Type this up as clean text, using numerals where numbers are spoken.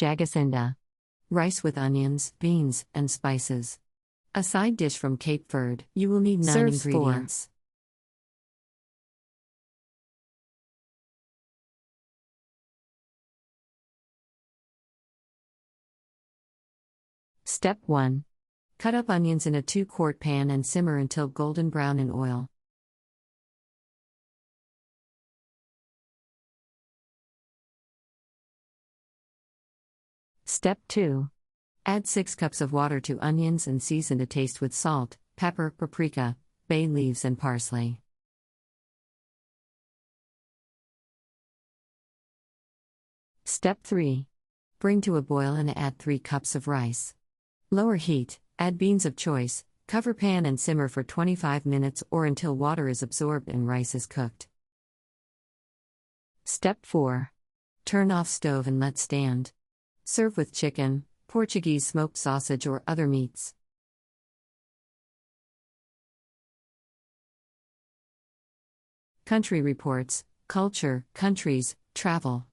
Jagacinda. Rice with onions, beans, and spices. A side dish from Cape Verde. You will need 9 Serves ingredients. Step 1. Cut up onions in a 2-quart pan and simmer until golden brown in oil. Step 2. Add 6 cups of water to onions and season to taste with salt, pepper, paprika, bay leaves, and parsley. Step 3. Bring to a boil and add 3 cups of rice. Lower heat, add beans of choice, cover pan and simmer for 25 minutes or until water is absorbed and rice is cooked. Step 4. Turn off stove and let stand. Serve with chicken, Portuguese smoked sausage or other meats. Country Reports, Culture, Countries, Travel.